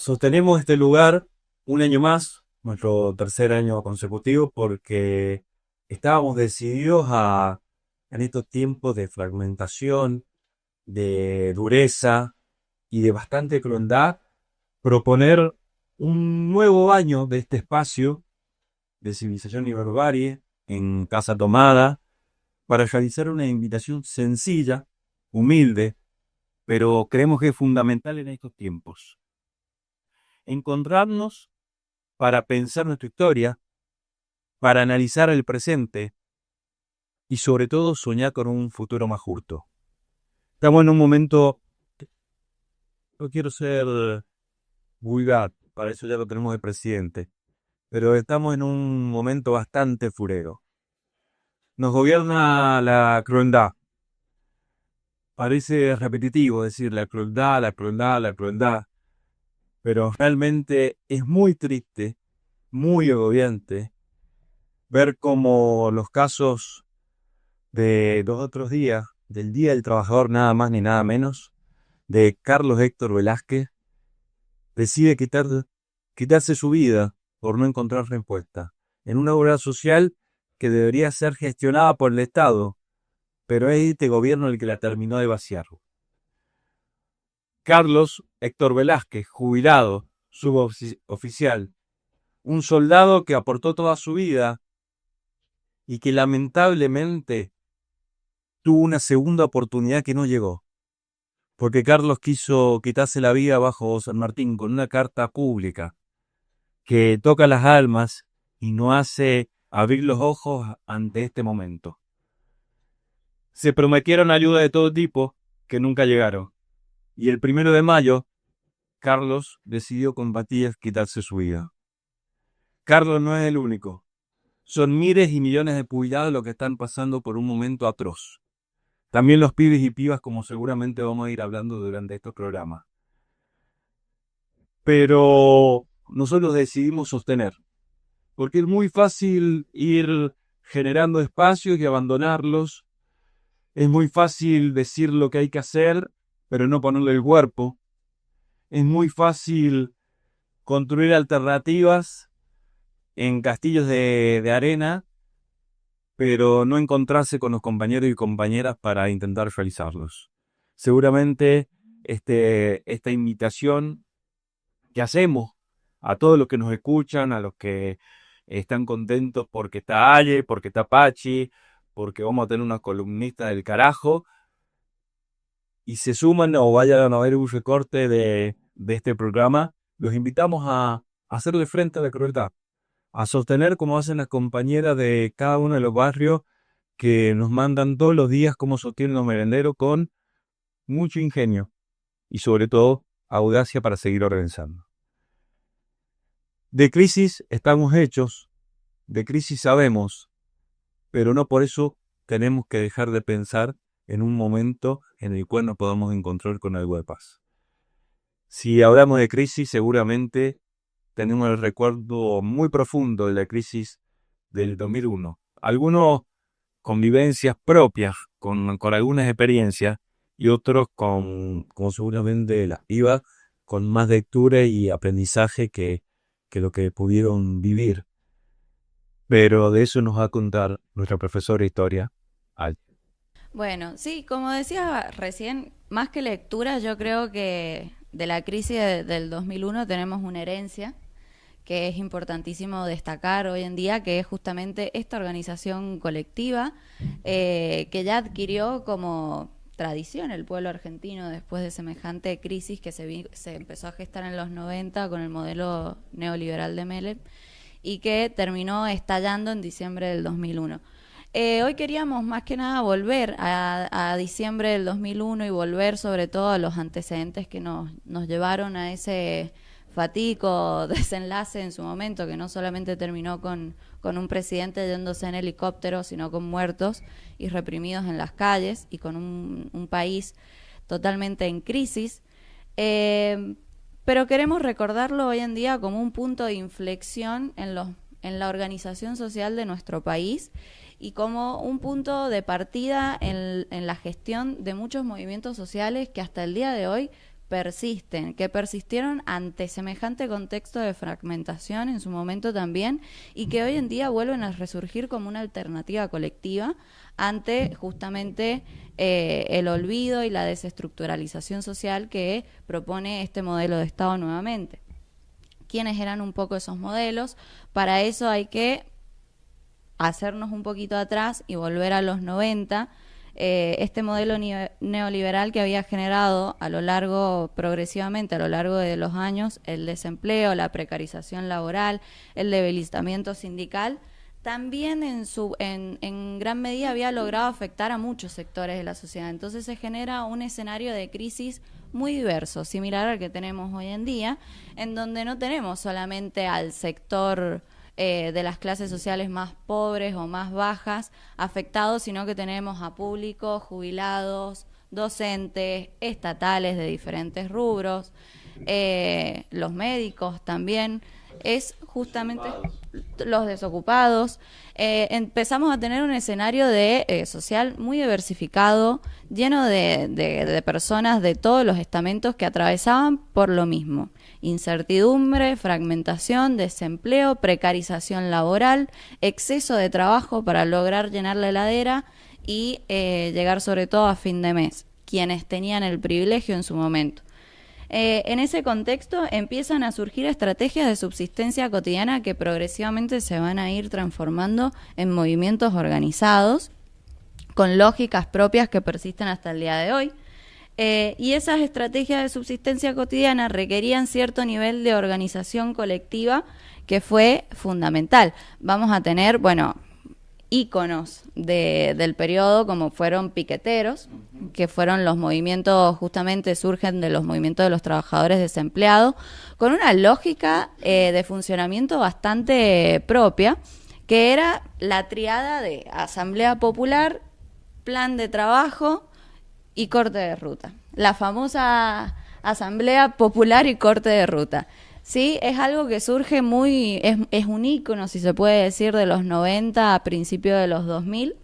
Sostenemos este lugar un año más, nuestro tercer año consecutivo, porque estábamos decididos en estos tiempos de fragmentación, de dureza y de bastante crueldad, proponer un nuevo año de este espacio de civilización y barbarie en Casa Tomada para realizar una invitación sencilla, humilde, pero creemos que es fundamental en estos tiempos. Encontrarnos para pensar nuestra historia, para analizar el presente y sobre todo soñar con un futuro más justo. Estamos en un momento, no quiero ser vulgar, para eso ya lo tenemos de presidente, pero estamos en un momento bastante furero. Nos gobierna la crueldad. Parece repetitivo decir la crueldad, la crueldad, la crueldad, pero realmente es muy triste, muy agobiante ver cómo los casos de los otros días, del Día del Trabajador nada más ni nada menos, de Carlos Héctor Velázquez, decide quitarse su vida por no encontrar respuesta en una obra social que debería ser gestionada por el Estado, pero es este gobierno el que la terminó de vaciar. Carlos Héctor Velázquez, jubilado, suboficial, un soldado que aportó toda su vida y que lamentablemente tuvo una segunda oportunidad que no llegó, porque Carlos quiso quitarse la vida bajo San Martín con una carta pública que toca las almas y no hace abrir los ojos ante este momento. Se prometieron ayuda de todo tipo que nunca llegaron, y el 1 de mayo Carlos decidió con Matías quitarse su vida. Carlos no es el único. Son miles y millones de jubilados los que están pasando por un momento atroz. También los pibes y pibas, como seguramente vamos a ir hablando durante estos programas. Pero nosotros decidimos sostener, porque es muy fácil ir generando espacios y abandonarlos. Es muy fácil decir lo que hay que hacer, pero no ponerle el cuerpo. Es muy fácil construir alternativas en castillos de arena, pero no encontrarse con los compañeros y compañeras para intentar realizarlos. Seguramente esta invitación que hacemos a todos los que nos escuchan, a los que están contentos porque está Ale, porque está Pachi, porque vamos a tener una columnista del carajo, y se suman o vayan a ver un recorte de este programa, los invitamos a hacerle frente a la crueldad, a sostener como hacen las compañeras de cada uno de los barrios que nos mandan todos los días cómo sostienen los merenderos con mucho ingenio y sobre todo audacia para seguir organizando. De crisis estamos hechos, de crisis sabemos, pero no por eso tenemos que dejar de pensar en un momento en el cual nos podamos encontrar con algo de paz. Si hablamos de crisis, seguramente tenemos el recuerdo muy profundo de la crisis del 2001. Algunos con vivencias propias, con algunas experiencias, y otros como seguramente las IVA, con más lectura y aprendizaje que lo que pudieron vivir. Pero de eso nos va a contar nuestra profesora de historia, Al. Bueno, sí, como decía recién, más que lectura, yo creo que de la crisis del 2001 tenemos una herencia que es importantísimo destacar hoy en día, que es justamente esta organización colectiva que ya adquirió como tradición el pueblo argentino después de semejante crisis que se empezó a gestar en los 90 con el modelo neoliberal de Menem y que terminó estallando en diciembre del 2001. Hoy queríamos más que nada volver a diciembre del 2001 y volver sobre todo a los antecedentes que nos llevaron a ese fatídico desenlace en su momento, que no solamente terminó con un presidente yéndose en helicóptero, sino con muertos y reprimidos en las calles y con un país totalmente en crisis. Pero queremos recordarlo hoy en día como un punto de inflexión en la organización social de nuestro país y como un punto de partida en la gestión de muchos movimientos sociales que hasta el día de hoy persisten, que persistieron ante semejante contexto de fragmentación en su momento también, y que hoy en día vuelven a resurgir como una alternativa colectiva ante justamente el olvido y la desestructuralización social que propone este modelo de Estado nuevamente. ¿Quiénes eran un poco esos modelos? Para eso hay que hacernos un poquito atrás y volver a los 90, este modelo neoliberal que había generado progresivamente a lo largo de los años, el desempleo, la precarización laboral, el debilitamiento sindical, también en gran medida había logrado afectar a muchos sectores de la sociedad. Entonces se genera un escenario de crisis muy diverso, similar al que tenemos hoy en día, en donde no tenemos solamente al sector de las clases sociales más pobres o más bajas afectados, sino que tenemos a públicos, jubilados, docentes, estatales de diferentes rubros, los médicos también, es justamente los desocupados. Empezamos a tener un escenario social muy diversificado, lleno de personas de todos los estamentos que atravesaban por lo mismo: incertidumbre, fragmentación, desempleo, precarización laboral, exceso de trabajo para lograr llenar la heladera y llegar sobre todo a fin de mes, quienes tenían el privilegio en su momento. En ese contexto empiezan a surgir estrategias de subsistencia cotidiana que progresivamente se van a ir transformando en movimientos organizados, con lógicas propias que persisten hasta el día de hoy. Y esas estrategias de subsistencia cotidiana requerían cierto nivel de organización colectiva que fue fundamental. Vamos a tener, íconos del periodo, como fueron piqueteros, que fueron los movimientos, justamente surgen de los movimientos de los trabajadores desempleados, con una lógica de funcionamiento bastante propia, que era la triada de asamblea popular, plan de trabajo y corte de ruta. La famosa asamblea popular y corte de ruta. Sí, es algo que surge es un ícono, si se puede decir, de los 90 a principios de los 2000.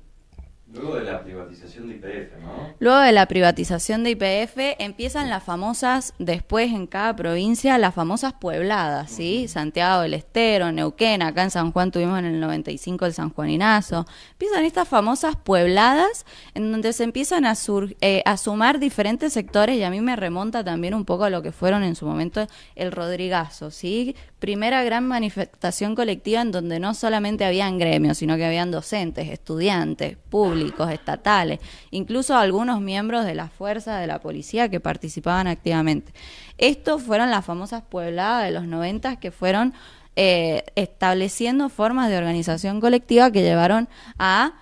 Luego de la privatización de YPF, ¿no? Luego de la privatización de YPF empiezan las famosas, después en cada provincia, las famosas puebladas, ¿sí? Uh-huh. Santiago del Estero, Neuquén, acá en San Juan tuvimos en el 95 el sanjuaninazo. Empiezan estas famosas puebladas en donde se empiezan a sumar diferentes sectores, y a mí me remonta también un poco a lo que fueron en su momento el Rodrigazo, ¿sí? Primera gran manifestación colectiva en donde no solamente habían gremios, sino que habían docentes, estudiantes, públicos, estatales, incluso algunos miembros de la fuerza de la policía que participaban activamente. Estos fueron las famosas puebladas de los 90 que fueron estableciendo formas de organización colectiva que llevaron a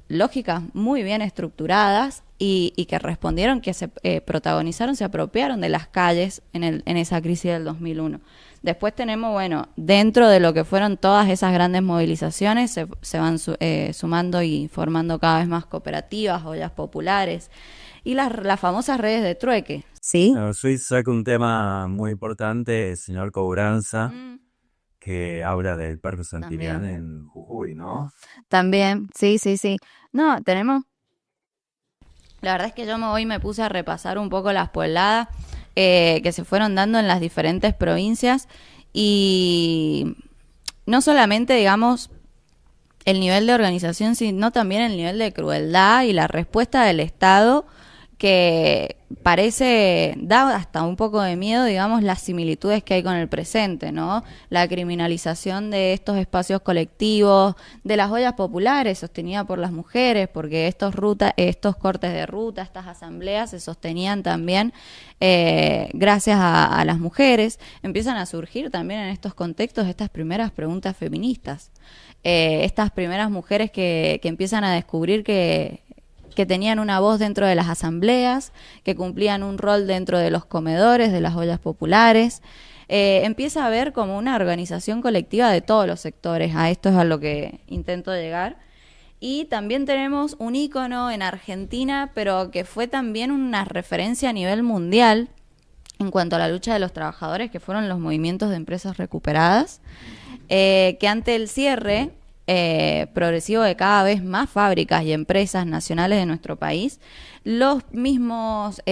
lógicas muy bien estructuradas y que respondieron, que se protagonizaron, se apropiaron de las calles en esa crisis del 2001. Después tenemos, dentro de lo que fueron todas esas grandes movilizaciones, se van sumando y formando cada vez más cooperativas, ollas populares y las famosas redes de trueque. ¿Sí? Soy saca un tema muy importante, el señor Cobranza, que habla del Parque Santillán en Jujuy, ¿no? También, sí. No, tenemos... La verdad es que hoy me puse a repasar un poco las puebladas que se fueron dando en las diferentes provincias, y no solamente, digamos, el nivel de organización, sino también el nivel de crueldad y la respuesta del Estado, que da hasta un poco de miedo, digamos, las similitudes que hay con el presente, ¿no? La criminalización de estos espacios colectivos, de las ollas populares sostenidas por las mujeres, porque estos cortes de ruta, estas asambleas se sostenían también gracias a las mujeres. Empiezan a surgir también en estos contextos estas primeras preguntas feministas, estas primeras mujeres que empiezan a descubrir que tenían una voz dentro de las asambleas, que cumplían un rol dentro de los comedores, de las ollas populares. Empieza a haber como una organización colectiva de todos los sectores. A esto es a lo que intento llegar. Y también tenemos un ícono en Argentina, pero que fue también una referencia a nivel mundial en cuanto a la lucha de los trabajadores, que fueron los movimientos de empresas recuperadas, que ante el cierre progresivo de cada vez más fábricas y empresas nacionales de nuestro país, los mismos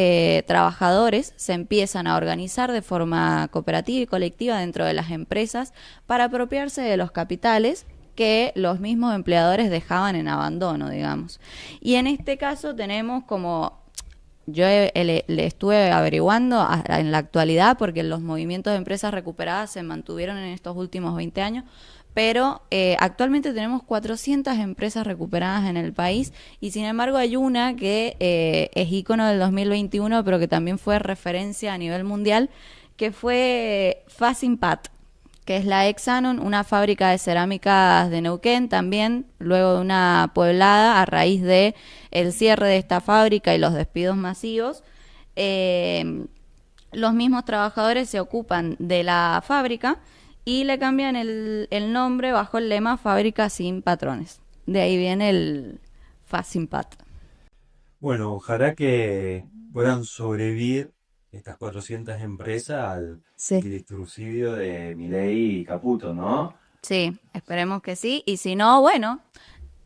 trabajadores se empiezan a organizar de forma cooperativa y colectiva dentro de las empresas para apropiarse de los capitales que los mismos empleadores dejaban en abandono, digamos. Y en este caso tenemos como, yo le estuve averiguando en la actualidad, porque los movimientos de empresas recuperadas se mantuvieron en estos últimos 20 años, pero actualmente tenemos 400 empresas recuperadas en el país, y sin embargo hay una que es ícono del 2021, pero que también fue referencia a nivel mundial, que fue Fasimpat, que es la Exanon, una fábrica de cerámicas de Neuquén, también luego de una pueblada a raíz de el cierre de esta fábrica y los despidos masivos. Los mismos trabajadores se ocupan de la fábrica y le cambian el nombre bajo el lema Fábrica sin patrones. De ahí viene el Fasimpat. Bueno, ojalá que puedan sobrevivir estas 400 empresas al distribuido de Milei y Caputo, ¿no? Sí, esperemos que sí. Y si no, bueno,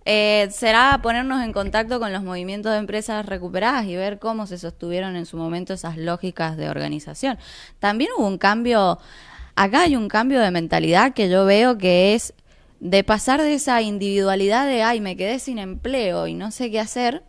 será ponernos en contacto con los movimientos de empresas recuperadas y ver cómo se sostuvieron en su momento esas lógicas de organización. También hubo un cambio, acá hay un cambio de mentalidad que yo veo, que es de pasar de esa individualidad de, ay, me quedé sin empleo y no sé qué hacer,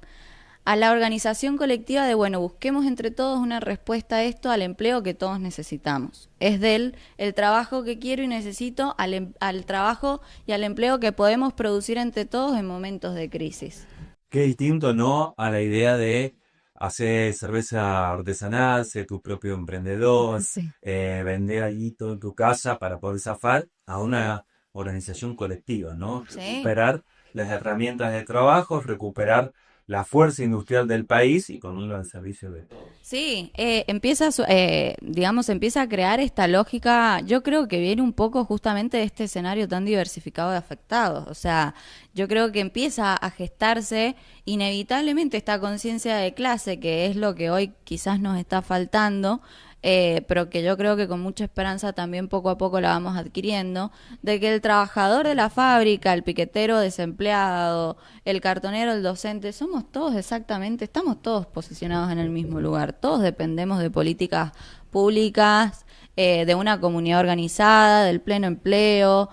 a la organización colectiva de, bueno, busquemos entre todos una respuesta a esto, al empleo que todos necesitamos. Es del el trabajo que quiero y necesito al trabajo y al empleo que podemos producir entre todos en momentos de crisis. Qué distinto, ¿no?, a la idea de hacer cerveza artesanal, ser tu propio emprendedor, Sí. Vender allí todo en tu casa para poder zafar, a una organización colectiva, ¿no? Sí. Recuperar las herramientas de trabajo, recuperar la fuerza industrial del país y ponerlo al servicio de todos. Sí, empieza a crear esta lógica. Yo creo que viene un poco justamente de este escenario tan diversificado de afectados. O sea, yo creo que empieza a gestarse inevitablemente esta conciencia de clase, que es lo que hoy quizás nos está faltando, pero que yo creo que con mucha esperanza también poco a poco la vamos adquiriendo, de que el trabajador de la fábrica, el piquetero desempleado, el cartonero, el docente, somos todos estamos todos posicionados en el mismo lugar, todos dependemos de políticas públicas, de una comunidad organizada, del pleno empleo,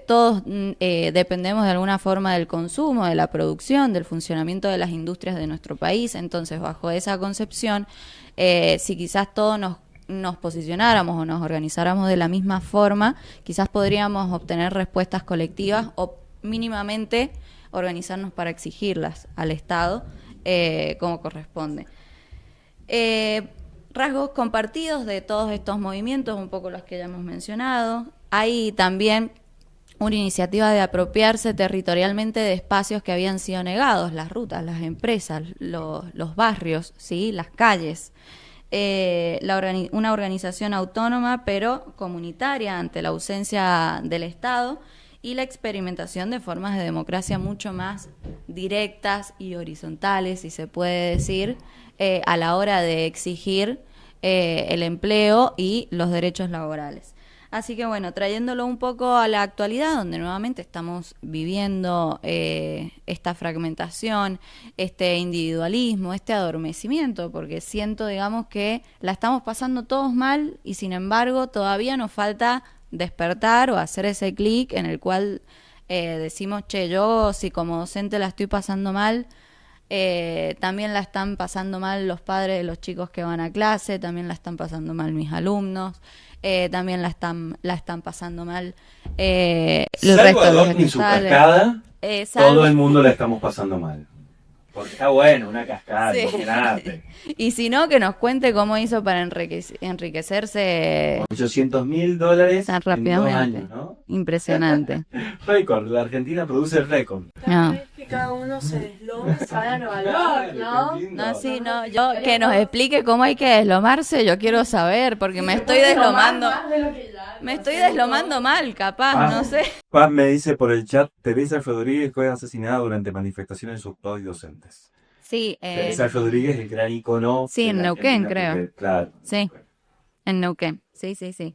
todos dependemos de alguna forma del consumo, de la producción, del funcionamiento de las industrias de nuestro país. Entonces, bajo esa concepción, si quizás todos nos posicionáramos o nos organizáramos de la misma forma, quizás podríamos obtener respuestas colectivas o mínimamente organizarnos para exigirlas al Estado como corresponde. Rasgos compartidos de todos estos movimientos, un poco los que ya hemos mencionado. Hay también una iniciativa de apropiarse territorialmente de espacios que habían sido negados, las rutas, las empresas, los barrios, ¿sí?, las calles. Una organización autónoma pero comunitaria ante la ausencia del Estado y la experimentación de formas de democracia mucho más directas y horizontales, si se puede decir, a la hora de exigir el empleo y los derechos laborales. Así que bueno, trayéndolo un poco a la actualidad, donde nuevamente estamos viviendo esta fragmentación, este individualismo, este adormecimiento, porque siento, digamos, que la estamos pasando todos mal y sin embargo todavía nos falta despertar o hacer ese clic en el cual decimos, che, yo si como docente la estoy pasando mal, también la están pasando mal los padres de los chicos que van a clase, también la están pasando mal mis alumnos, también la están pasando mal el resto de los y su cascada, todo el mundo la estamos pasando mal. Porque está bueno, una cascada, sí, imagínate. Y si no, que nos cuente cómo hizo para enriquecerse $800.000 tan en 2 rápidamente. años, ¿no? Impresionante. Récord, la Argentina produce récord. No. Es que cada uno se desloma para evaluar, ¿no? No, sí, no, yo que nos explique cómo hay que deslomarse, yo quiero saber, porque me estoy deslomando. Me estoy deslomando mal, capaz, no sé. Paz me dice por el chat, Teresa Rodríguez fue asesinada durante manifestaciones de sus padres y docentes. Sí, Teresa Rodríguez, el gran ícono. sí, de en la Neuquén, Argentina, creo. porque, claro. Sí, en Neuquén, sí, sí, sí.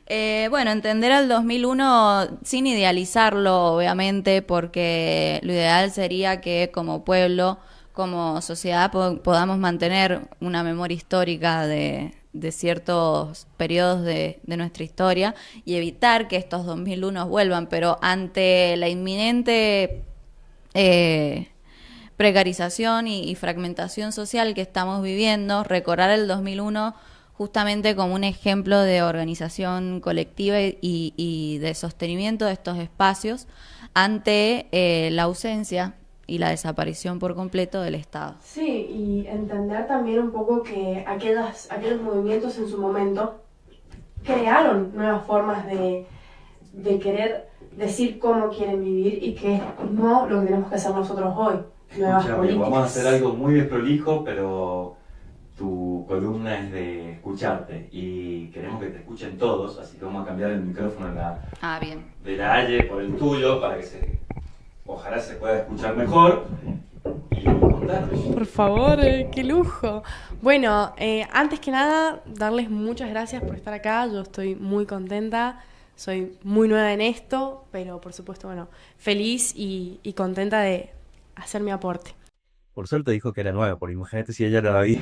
Bueno, entender al 2001 sin idealizarlo, obviamente, porque lo ideal sería que como pueblo, como sociedad, podamos mantener una memoria histórica de ciertos periodos de nuestra historia y evitar que estos 2001 vuelvan, pero ante la inminente precarización y fragmentación social que estamos viviendo, recordar el 2001 justamente como un ejemplo de organización colectiva y de sostenimiento de estos espacios ante la ausencia y la desaparición por completo del Estado. Sí, y entender también un poco que aquellos movimientos en su momento crearon nuevas formas de querer decir cómo quieren vivir y que no lo que tenemos que hacer nosotros hoy. Nuevas Escúchame, políticas. vamos a hacer algo muy desprolijo, pero tu columna es de escucharte y queremos que te escuchen todos, así que vamos a cambiar el micrófono Bien. de la Aye por el tuyo para que ojalá se pueda escuchar mejor y contarnos. Por favor, qué lujo. Bueno, antes que nada, darles muchas gracias por estar acá. Yo estoy muy contenta, soy muy nueva en esto, pero por supuesto, bueno, feliz y contenta de hacer mi aporte. Por suerte dijo que era nueva, porque imagínate si ella era David.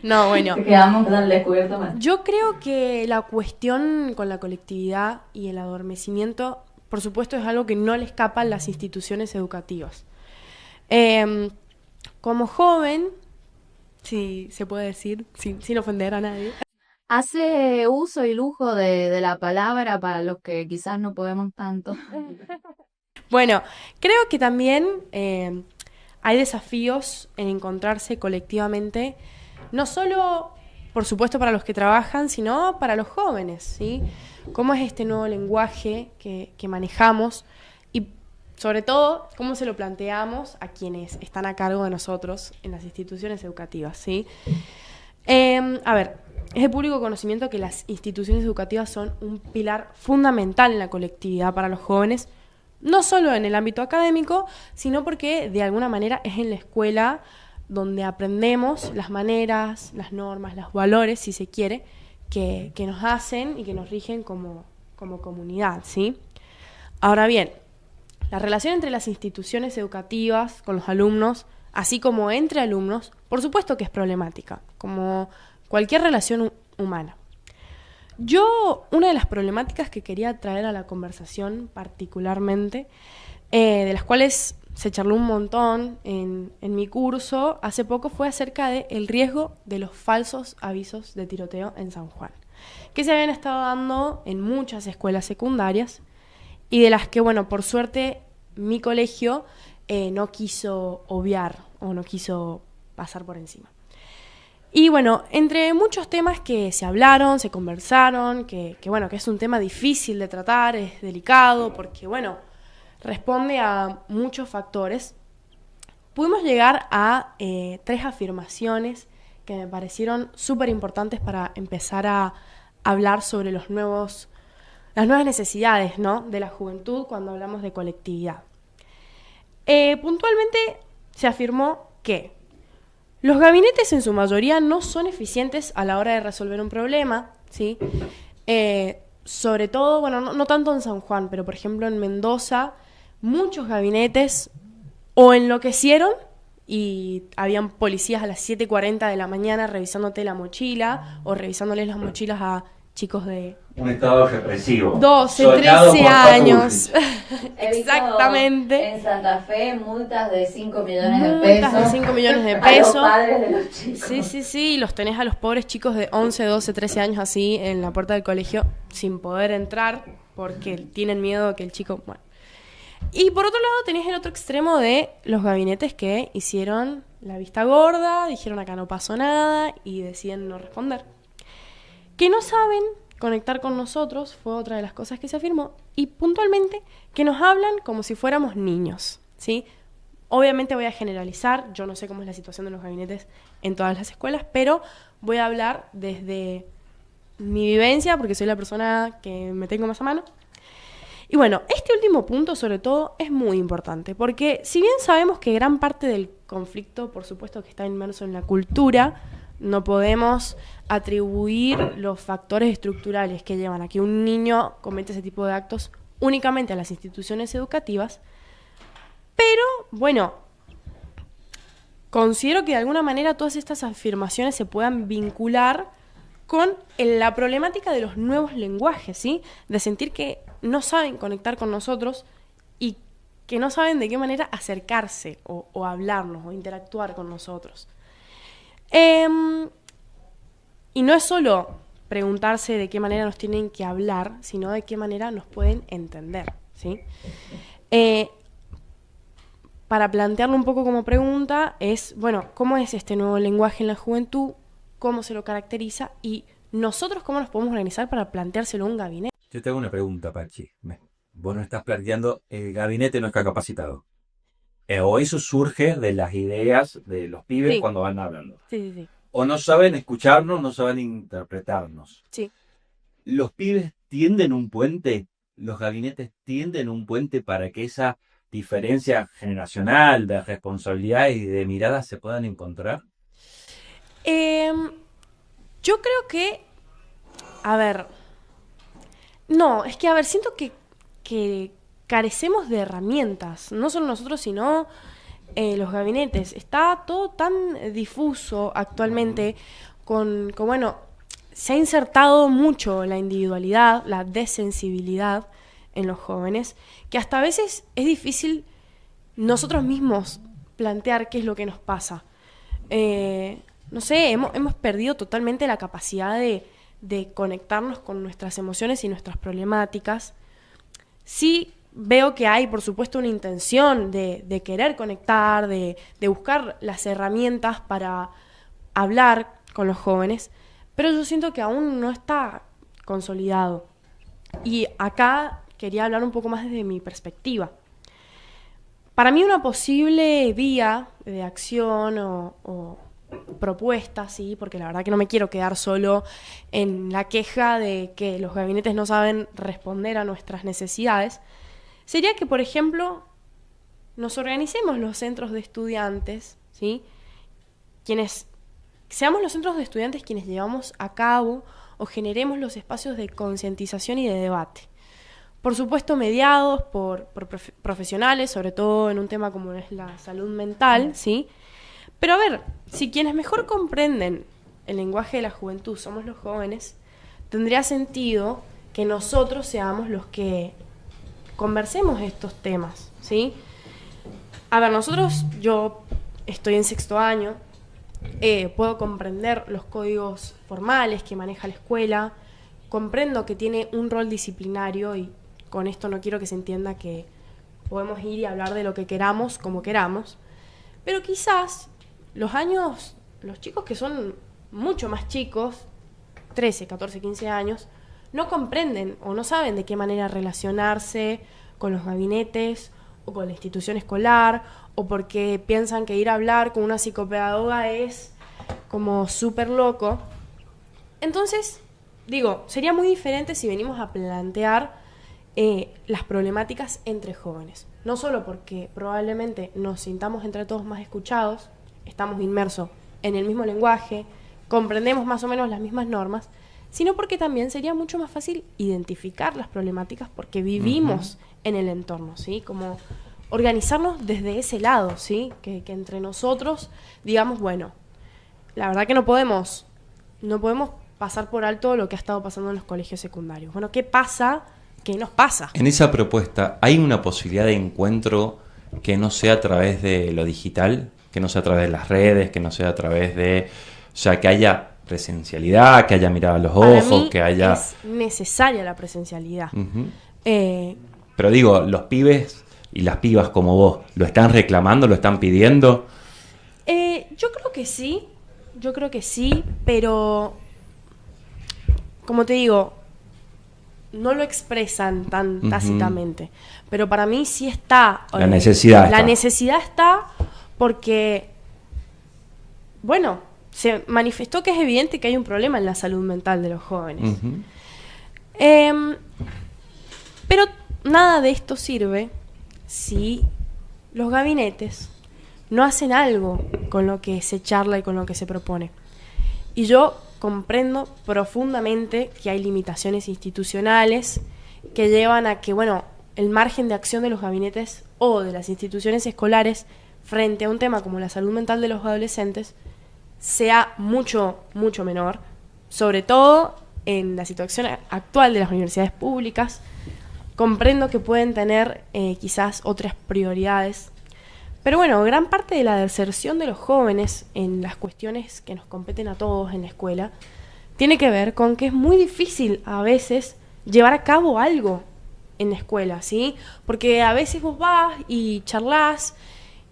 No, bueno. Quedamos al descubierto más. Yo creo que la cuestión con la colectividad y el adormecimiento, por supuesto, es algo que no le escapa a las instituciones educativas. Como joven, si se puede decir, sin ofender a nadie. Hace uso y lujo de la palabra para los que quizás no podemos tanto. Bueno, creo que también hay desafíos en encontrarse colectivamente, no solo, por supuesto, para los que trabajan, sino para los jóvenes, ¿sí? ¿Cómo es este nuevo lenguaje que manejamos? Y, sobre todo, cómo se lo planteamos a quienes están a cargo de nosotros en las instituciones educativas, ¿sí? A ver, es de público conocimiento que las instituciones educativas son un pilar fundamental en la colectividad para los jóvenes, no solo en el ámbito académico, sino porque de alguna manera es en la escuela donde aprendemos las maneras, las normas, los valores, si se quiere, que nos hacen y que nos rigen como comunidad, ¿sí? Ahora bien, la relación entre las instituciones educativas con los alumnos, así como entre alumnos, por supuesto que es problemática, como cualquier relación humana. Una de las problemáticas que quería traer a la conversación particularmente, de las cuales se charló un montón en mi curso hace poco, fue acerca del riesgo de los falsos avisos de tiroteo en San Juan, que se habían estado dando en muchas escuelas secundarias y de las que, bueno, por suerte mi colegio no quiso obviar o no quiso pasar por encima. Y bueno, entre muchos temas que se hablaron, se conversaron, que es un tema difícil de tratar, es delicado, porque bueno, responde a muchos factores, pudimos llegar a 3 afirmaciones que me parecieron súper importantes para empezar a hablar sobre las nuevas necesidades, ¿no?, de la juventud cuando hablamos de colectividad. Puntualmente se afirmó que los gabinetes en su mayoría no son eficientes a la hora de resolver un problema, ¿sí? Sobre todo, bueno, no tanto en San Juan, pero por ejemplo en Mendoza, muchos gabinetes o enloquecieron y habían policías a las 7:40 de la mañana revisándote la mochila o revisándoles las mochilas a chicos de Un estado represivo. 12, soñado 13 por años. Exactamente. En Santa Fe, multas de 5 millones de Multas pesos. de 5 millones de A los pesos. padres de los chicos. Sí, los tenés a los pobres chicos de 11, 12, 13 años así en la puerta del colegio sin poder entrar porque tienen miedo de que el chico... Bueno. Y por otro lado tenés el otro extremo de los gabinetes que hicieron la vista gorda, dijeron acá no pasó nada y deciden no responder. Que no saben conectar con nosotros, fue otra de las cosas que se afirmó, y puntualmente que nos hablan como si fuéramos niños, ¿sí? Obviamente voy a generalizar, yo no sé cómo es la situación de los gabinetes en todas las escuelas, pero voy a hablar desde mi vivencia, porque soy la persona que me tengo más a mano. Y bueno, este último punto sobre todo es muy importante, porque si bien sabemos que gran parte del conflicto, por supuesto que está inmerso en la cultura, No podemos atribuir los factores estructurales que llevan a que un niño cometa ese tipo de actos únicamente a las instituciones educativas, pero bueno, considero que de alguna manera todas estas afirmaciones se puedan vincular con la problemática de los nuevos lenguajes, ¿sí? De sentir que no saben conectar con nosotros y que no saben de qué manera acercarse o hablarnos o interactuar con nosotros. Y no es solo preguntarse de qué manera nos tienen que hablar, sino de qué manera nos pueden entender, ¿sí? Para plantearlo un poco como pregunta es, bueno, ¿cómo es este nuevo lenguaje en la juventud? ¿Cómo se lo caracteriza? Y nosotros, ¿cómo nos podemos organizar para planteárselo a un gabinete? Yo te hago una pregunta, Pachi. Vos no estás planteando, el gabinete no está capacitado. O eso surge de las ideas de los pibes Sí. cuando van hablando. Sí. O no saben escucharnos, no saben interpretarnos. Sí. Los pibes tienden un puente, los gabinetes tienden un puente para que esa diferencia generacional de responsabilidad y de miradas se puedan encontrar. Yo creo que, a ver, no, es que, a ver, siento que carecemos de herramientas, no solo nosotros, sino los gabinetes. Está todo tan difuso actualmente bueno, se ha insertado mucho la individualidad, la desensibilidad en los jóvenes, que hasta a veces es difícil nosotros mismos plantear qué es lo que nos pasa. No sé, hemos perdido totalmente la capacidad de conectarnos con nuestras emociones y nuestras problemáticas. Sí veo que hay, por supuesto, una intención de querer conectar, de buscar las herramientas para hablar con los jóvenes, pero yo siento que aún no está consolidado. Y acá quería hablar un poco más desde mi perspectiva. Para mí una posible vía de acción o propuesta, sí, porque la verdad que no me quiero quedar solo en la queja de que los gabinetes no saben responder a nuestras necesidades, sería que, por ejemplo, nos organicemos los centros de estudiantes, ¿sí? Seamos los centros de estudiantes quienes llevamos a cabo o generemos los espacios de concientización y de debate. Por supuesto, mediados por profesionales, sobre todo en un tema como es la salud mental, ¿sí? Pero a ver, si quienes mejor comprenden el lenguaje de la juventud somos los jóvenes, tendría sentido que nosotros seamos los que conversemos estos temas, ¿sí? A ver, yo estoy en 6º año, puedo comprender los códigos formales que maneja la escuela, comprendo que tiene un rol disciplinario y con esto no quiero que se entienda que podemos ir y hablar de lo que queramos, como queramos, pero quizás los chicos que son mucho más chicos, 13, 14, 15 años, no comprenden o no saben de qué manera relacionarse con los gabinetes o con la institución escolar, o porque piensan que ir a hablar con una psicopedagoga es como súper loco. Entonces, sería muy diferente si venimos a plantear las problemáticas entre jóvenes. No solo porque probablemente nos sintamos entre todos más escuchados, estamos inmersos en el mismo lenguaje, comprendemos más o menos las mismas normas, sino porque también sería mucho más fácil identificar las problemáticas porque vivimos en el entorno, ¿sí? Como organizarnos desde ese lado, ¿sí? Que entre nosotros digamos, bueno, la verdad que no podemos pasar por alto lo que ha estado pasando en los colegios secundarios. Bueno, ¿qué pasa? ¿Qué nos pasa? En esa propuesta, ¿hay una posibilidad de encuentro que no sea a través de lo digital, que no sea a través de las redes, que no sea a través de... O sea, que haya presencialidad, que haya mirada a los Para ojos, mí que haya... es necesaria la presencialidad. Uh-huh. Pero digo, los pibes y las pibas como vos, ¿lo están reclamando, lo están pidiendo? Yo creo que sí, pero como te digo, no lo expresan tan tácitamente. Pero para mí sí está. La necesidad está. La necesidad está porque, bueno, se manifestó que es evidente que hay un problema en la salud mental de los jóvenes. Uh-huh. Pero nada de esto sirve si los gabinetes no hacen algo con lo que se charla y con lo que se propone. Y yo comprendo profundamente que hay limitaciones institucionales que llevan a que, bueno, el margen de acción de los gabinetes o de las instituciones escolares frente a un tema como la salud mental de los adolescentes sea mucho, mucho menor, sobre todo en la situación actual de las universidades públicas. Comprendo que pueden tener quizás otras prioridades, pero bueno, gran parte de la deserción de los jóvenes en las cuestiones que nos competen a todos en la escuela tiene que ver con que es muy difícil a veces llevar a cabo algo en la escuela, ¿sí? Porque a veces vos vas y charlas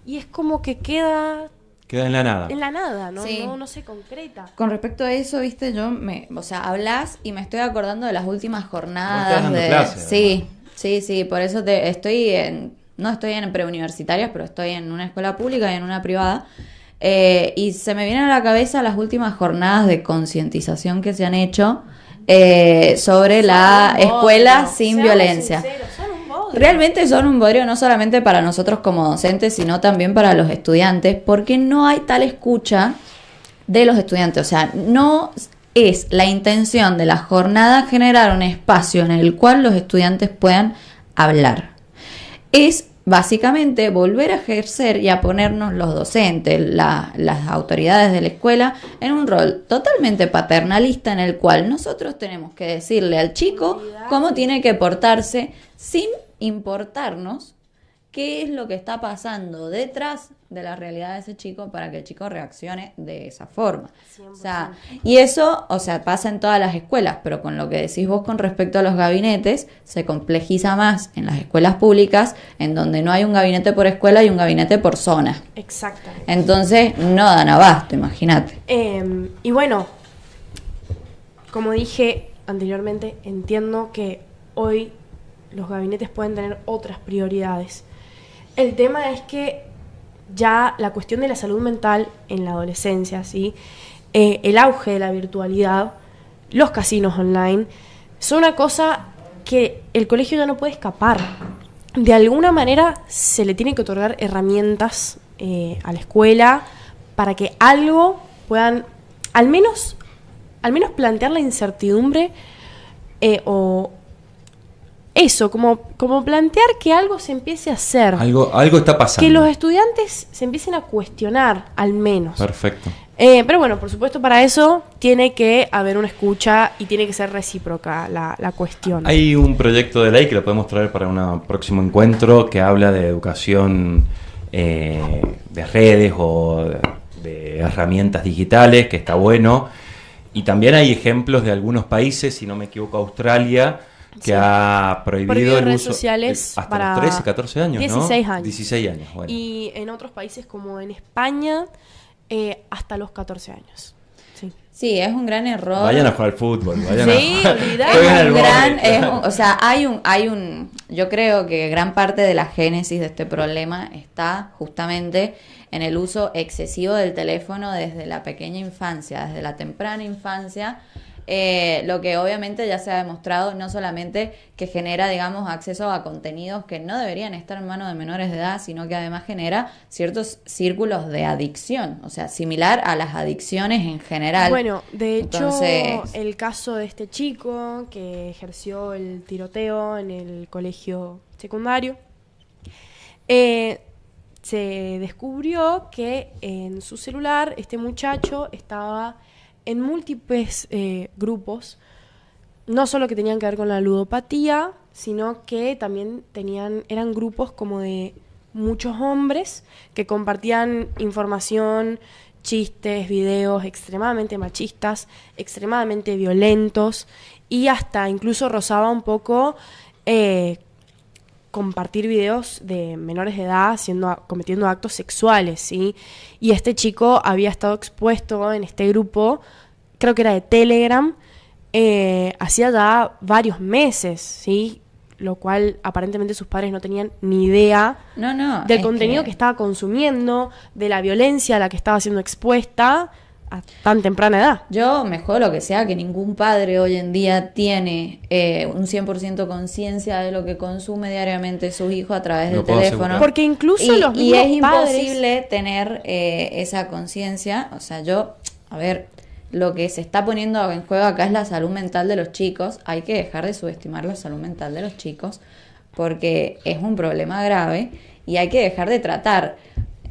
y es como que queda en la nada. en la nada, ¿no? Sí. No se concreta. Con respecto a eso, viste, o sea, hablas y me estoy acordando de las últimas Vos estás jornadas dando clase, sí, por eso no estoy en preuniversitarias, pero estoy en una escuela pública y en una privada. Y se me vienen a la cabeza las últimas jornadas de concientización que se han hecho sobre la escuela sin violencia. Realmente son un bodrio no solamente para nosotros como docentes, sino también para los estudiantes, porque no hay tal escucha de los estudiantes. O sea, no es la intención de la jornada generar un espacio en el cual los estudiantes puedan hablar. Es básicamente volver a ejercer y a ponernos los docentes, las autoridades de la escuela, en un rol totalmente paternalista en el cual nosotros tenemos que decirle al chico cómo tiene que portarse sin importarnos qué es lo que está pasando detrás de la realidad de ese chico para que el chico reaccione de esa forma. 100%. O sea, y eso, o sea, pasa en todas las escuelas, pero con lo que decís vos con respecto a los gabinetes, se complejiza más en las escuelas públicas, en donde no hay un gabinete por escuela y un gabinete por zona. Exactamente. Entonces, no dan abasto, imagínate. Y bueno, como dije anteriormente, entiendo que hoy los gabinetes pueden tener otras prioridades. El tema es que ya la cuestión de la salud mental en la adolescencia, ¿sí? El auge de la virtualidad, los casinos online, son una cosa que el colegio ya no puede escapar. De alguna manera se le tiene que otorgar herramientas a la escuela para que algo puedan, al menos plantear la incertidumbre o eso, como plantear que algo se empiece a hacer. Algo está pasando. Que los estudiantes se empiecen a cuestionar, al menos. Perfecto. Pero bueno, por supuesto, para eso tiene que haber una escucha y tiene que ser recíproca la cuestión. Hay un proyecto de ley que lo podemos traer para un próximo encuentro que habla de educación de redes o de herramientas digitales, que está bueno. Y también hay ejemplos de algunos países, si no me equivoco, Australia, que ha prohibido el redes uso sociales hasta para los 13, 14 años, 16 ¿no? años. 16 años, bueno. Y en otros países como en España, hasta los 14 años. Sí. Sí, es un gran error. Vayan a jugar al fútbol, vayan Sí, a olvidate. jueguen al Es un vóley. o sea, yo creo que gran parte de la génesis de este problema está justamente en el uso excesivo del teléfono desde la pequeña infancia, desde la temprana infancia, lo que obviamente ya se ha demostrado no solamente que genera, digamos, acceso a contenidos que no deberían estar en manos de menores de edad, sino que además genera ciertos círculos de adicción, o sea, similar a las adicciones en general. Bueno, de hecho, Entonces, el caso de este chico que ejerció el tiroteo en el colegio secundario, se descubrió que en su celular este muchacho estaba en múltiples grupos, no solo que tenían que ver con la ludopatía, sino que también eran grupos como de muchos hombres que compartían información, chistes, videos extremadamente machistas, extremadamente violentos y hasta incluso rozaba un poco compartir videos de menores de edad cometiendo actos sexuales, ¿sí? Y este chico había estado expuesto en este grupo, creo que era de Telegram, hacía ya varios meses, ¿sí? Lo cual aparentemente sus padres no tenían ni idea del contenido que estaba consumiendo, de la violencia a la que estaba siendo expuesta a tan temprana edad. Yo me jodo lo que sea, que ningún padre hoy en día tiene un 100% conciencia de lo que consume diariamente su hijo a través del teléfono. Porque incluso los mismos es padres... imposible tener esa conciencia. O sea, a ver, lo que se está poniendo en juego acá es la salud mental de los chicos. Hay que dejar de subestimar la salud mental de los chicos porque es un problema grave y hay que dejar de tratar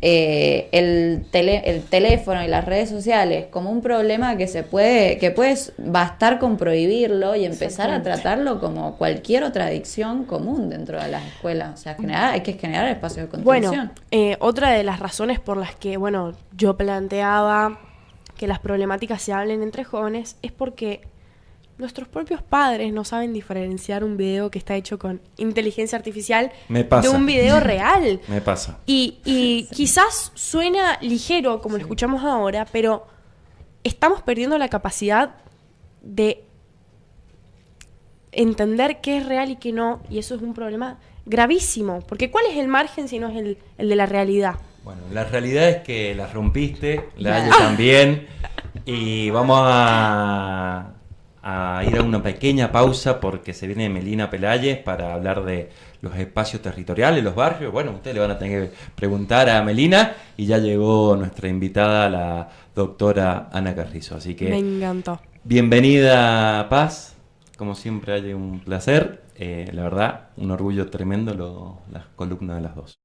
el teléfono y las redes sociales como un problema que puedes bastar con prohibirlo y empezar a tratarlo como cualquier otra adicción común dentro de las escuelas. O sea, hay que generar espacios de contención. Bueno, otra de las razones por las que, yo planteaba que las problemáticas se hablen entre jóvenes es porque nuestros propios padres no saben diferenciar un video que está hecho con inteligencia artificial de un video real. Me pasa. Y quizás suena ligero, como lo escuchamos ahora, pero estamos perdiendo la capacidad de entender qué es real y qué no, y eso es un problema gravísimo, porque ¿cuál es el margen si no es el de la realidad? Bueno, la realidad es que la rompiste, la también, y vamos a ir a una pequeña pausa porque se viene Melina Pelayes para hablar de los espacios territoriales, los barrios. Bueno, ustedes le van a tener que preguntar a Melina y ya llegó nuestra invitada, la doctora Ana Carrizo. Así que me encantó. Bienvenida, Paz. Como siempre, hay un placer. La verdad, un orgullo tremendo las columnas de las dos.